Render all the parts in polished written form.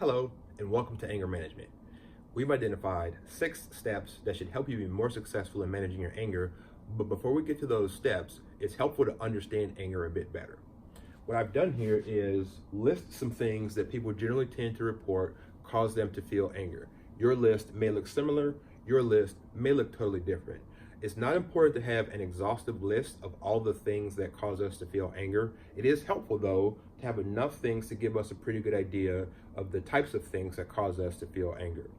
Hello, and welcome to Anger Management. We've identified 6 steps that should help you be more successful in managing your anger, but before we get to those steps, it's helpful to understand anger a bit better. What I've done here is list some things that people generally tend to report cause them to feel anger. Your list may look similar, your list may look totally different. It's not important to have an exhaustive list of all the things that cause us to feel anger. It is helpful, though, to have enough things to give us a pretty good idea of the types of things that cause us to feel anger.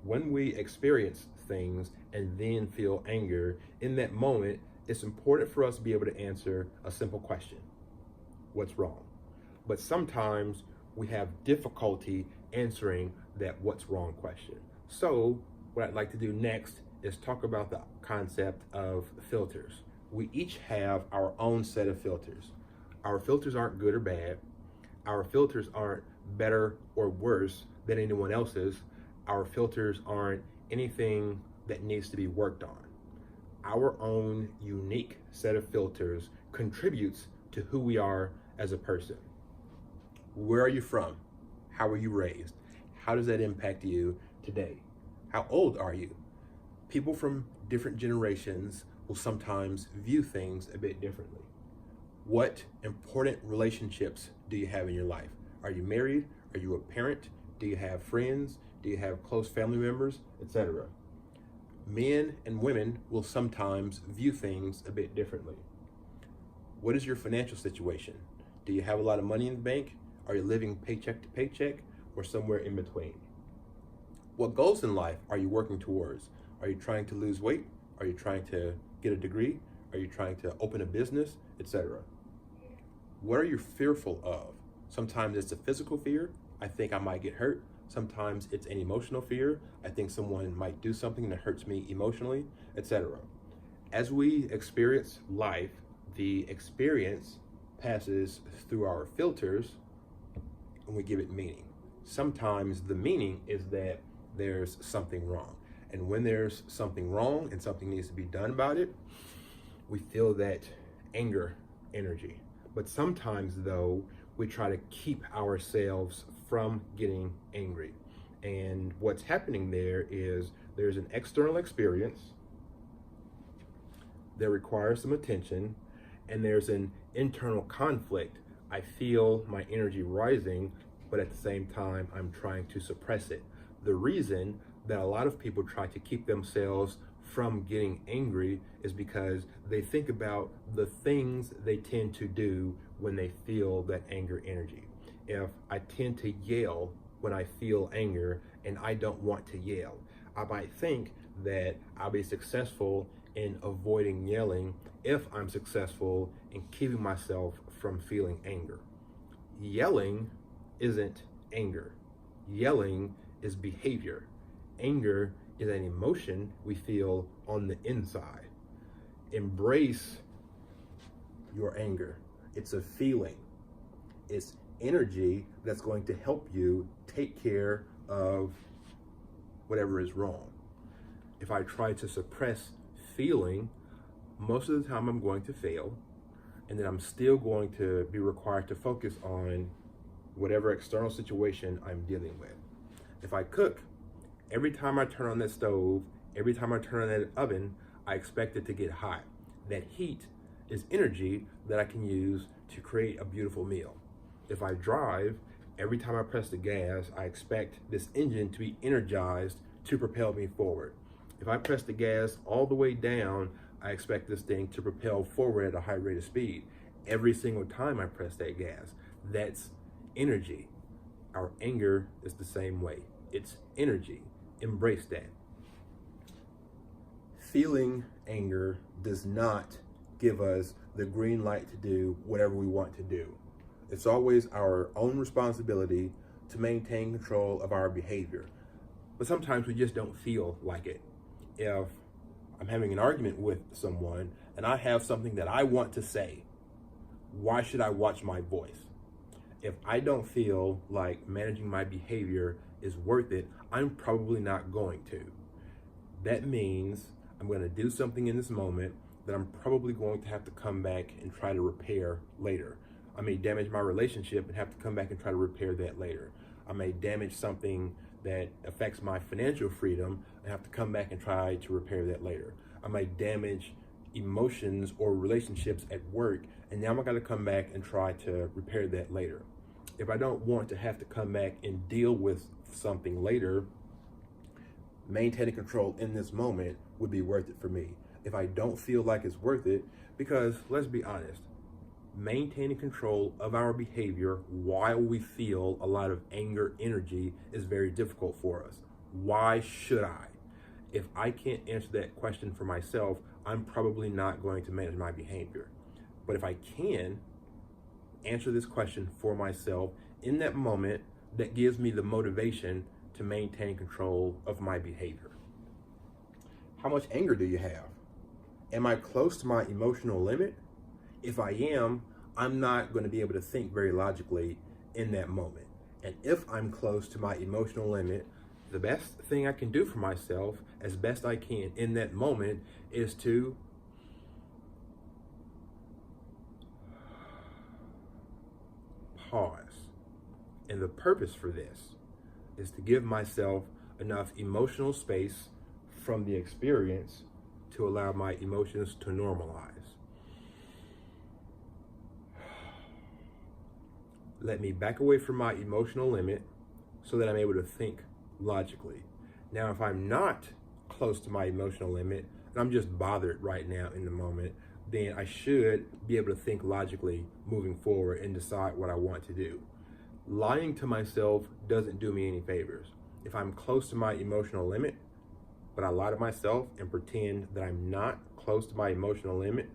When we experience things and then feel anger, in that moment, it's important for us to be able to answer a simple question: what's wrong? But sometimes we have difficulty answering that what's wrong question. So what I'd like to do next is talk about the concept of filters. We each have our own set of filters. Our filters aren't good or bad. Our filters aren't better or worse than anyone else's. Our filters aren't anything that needs to be worked on. Our own unique set of filters contributes to who we are as a person. Where are you from? How were you raised? How does that impact you today? How old are you? People from different generations will sometimes view things a bit differently. What important relationships do you have in your life? Are you married? Are you a parent? Do you have friends? Do you have close family members, etc.? Men and women will sometimes view things a bit differently. What is your financial situation? Do you have a lot of money in the bank? Are you living paycheck to paycheck, or somewhere in between? What goals in life are you working towards? Are you trying to lose weight? Are you trying to get a degree? Are you trying to open a business, etc.? What are you fearful of? Sometimes it's a physical fear. I think I might get hurt. Sometimes it's an emotional fear. I think someone might do something that hurts me emotionally, etc. As we experience life, the experience passes through our filters and we give it meaning. Sometimes the meaning is that there's something wrong. And when there's something wrong and something needs to be done about it, we feel that anger energy. But sometimes, though, we try to keep ourselves from getting angry. And what's happening there is there's an external experience that requires some attention, and there's an internal conflict. I feel my energy rising, but at the same time, I'm trying to suppress it. The reason that a lot of people try to keep themselves from getting angry is because they think about the things they tend to do when they feel that anger energy. If I tend to yell when I feel anger and I don't want to yell, I might think that I'll be successful in avoiding yelling if I'm successful in keeping myself from feeling anger. Yelling isn't anger. Yelling is behavior. Anger is an emotion we feel on the inside. Embrace your anger. It's a feeling. It's energy that's going to help you take care of whatever is wrong. If I try to suppress feeling, most of the time I'm going to fail, and then I'm still going to be required to focus on whatever external situation I'm dealing with. If I cook, every time I turn on that stove, every time I turn on that oven, I expect it to get hot. That heat is energy that I can use to create a beautiful meal. If I drive, every time I press the gas, I expect this engine to be energized to propel me forward. If I press the gas all the way down, I expect this thing to propel forward at a high rate of speed. Every single time I press that gas, that's energy. Our anger is the same way. It's energy. Embrace that. Feeling anger does not give us the green light to do whatever we want to do. It's always our own responsibility to maintain control of our behavior. But sometimes we just don't feel like it. If I'm having an argument with someone and I have something that I want to say, why should I watch my voice? If I don't feel like managing my behavior is worth it, I'm probably not going to. That means I'm going to do something in this moment that I'm probably going to have to come back and try to repair later. I may damage my relationship and have to come back and try to repair that later. I may damage something that affects my financial freedom and have to come back and try to repair that later. I may damage emotions or relationships at work, and now I'm going to come back and try to repair that later. If I don't want to have to come back and deal with something later, maintaining control in this moment would be worth it for me. If I don't feel like it's worth it, because let's be honest, maintaining control of our behavior while we feel a lot of anger energy is very difficult for us. Why should I? If I can't answer that question for myself, I'm probably not going to manage my behavior. But if I can answer this question for myself in that moment, that gives me the motivation to maintain control of my behavior. How much anger do you have? Am I close to my emotional limit? If I am, I'm not going to be able to think very logically in that moment. And if I'm close to my emotional limit, the best thing I can do for myself as best I can in that moment is to pause. And the purpose for this is to give myself enough emotional space from the experience to allow my emotions to normalize. Let me back away from my emotional limit so that I'm able to think logically. Now, if I'm not close to my emotional limit and I'm just bothered right now in the moment, then I should be able to think logically moving forward and decide what I want to do. Lying to myself doesn't do me any favors. If I'm close to my emotional limit, but I lie to myself and pretend that I'm not close to my emotional limit,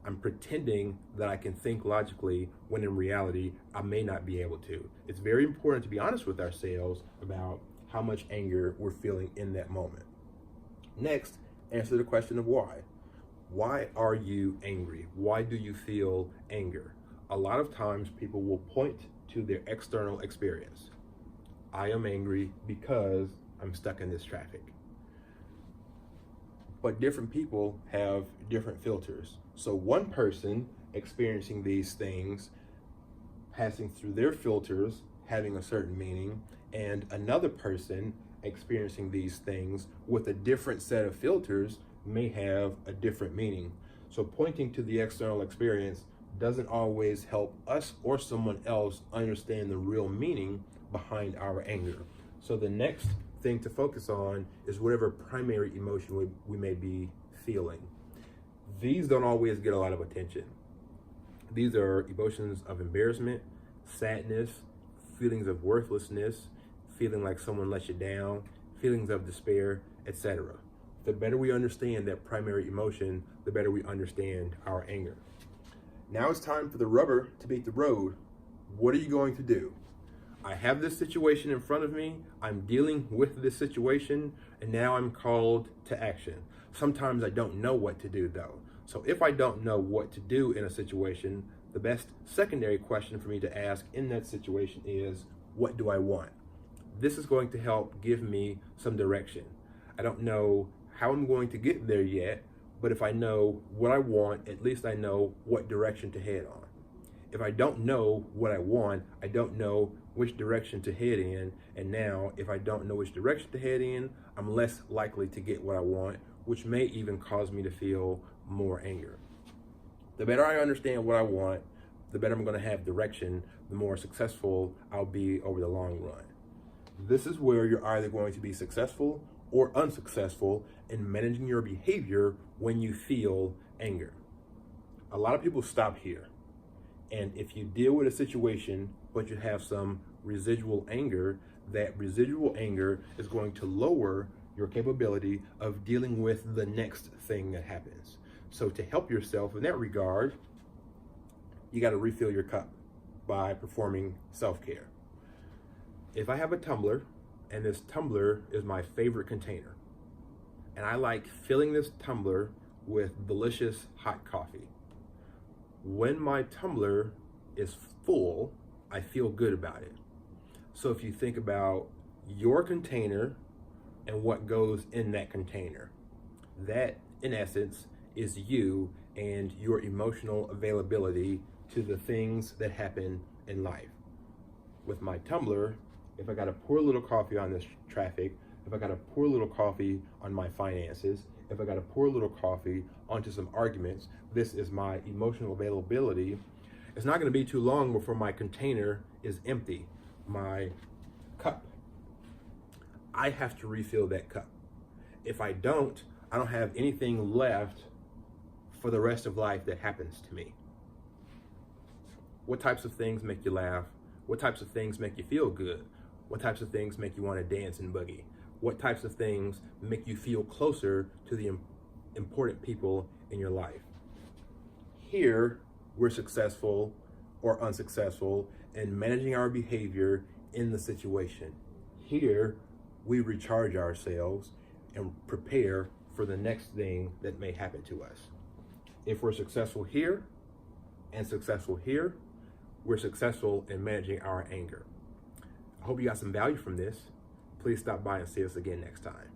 I'm pretending that I can think logically when in reality, I may not be able to. It's very important to be honest with ourselves about how much anger we're feeling in that moment. Next, answer the question of why. Why are you angry? Why do you feel anger? A lot of times people will point to their external experience. I am angry because I'm stuck in this traffic. But different people have different filters. So one person experiencing these things, passing through their filters, having a certain meaning, and another person experiencing these things with a different set of filters may have a different meaning. So pointing to the external experience doesn't always help us or someone else understand the real meaning behind our anger. So the next thing to focus on is whatever primary emotion we may be feeling. These don't always get a lot of attention. These are emotions of embarrassment, sadness, feelings of worthlessness, feeling like someone let you down, feelings of despair, etc. The better we understand that primary emotion, the better we understand our anger. Now it's time for the rubber to meet the road. What are you going to do? I have this situation in front of me, I'm dealing with this situation, and now I'm called to action. Sometimes I don't know what to do though. So if I don't know what to do in a situation, the best secondary question for me to ask in that situation is, what do I want? This is going to help give me some direction. I don't know how I'm going to get there yet, but if I know what I want, at least I know what direction to head on. If I don't know what I want, I don't know which direction to head in. And now, if I don't know which direction to head in, I'm less likely to get what I want, which may even cause me to feel more anger. The better I understand what I want, the better I'm going to have direction, the more successful I'll be over the long run. This is where you're either going to be successful or unsuccessful in managing your behavior when you feel anger. A lot of people stop here. And if you deal with a situation, but you have some residual anger, that residual anger is going to lower your capability of dealing with the next thing that happens. So to help yourself in that regard, you got to refill your cup by performing self-care. If I have a tumbler, and this tumbler is my favorite container, and I like filling this tumbler with delicious hot coffee. When my tumbler is full, I feel good about it. So if you think about your container and what goes in that container, that in essence is you and your emotional availability to the things that happen in life. With my tumbler, if I got to pour a little coffee on this traffic, if I got to pour a little coffee on my finances, if I got to pour a little coffee onto some arguments, this is my emotional availability. It's not going to be too long before my container is empty, my cup. I have to refill that cup. If I don't have anything left for the rest of life that happens to me. What types of things make you laugh? What types of things make you feel good? What types of things make you want to dance and boogie? What types of things make you feel closer to the important people in your life? Here, we're successful or unsuccessful in managing our behavior in the situation. Here, we recharge ourselves and prepare for the next thing that may happen to us. If we're successful here and successful here, we're successful in managing our anger. I hope you got some value from this. Please stop by and see us again next time.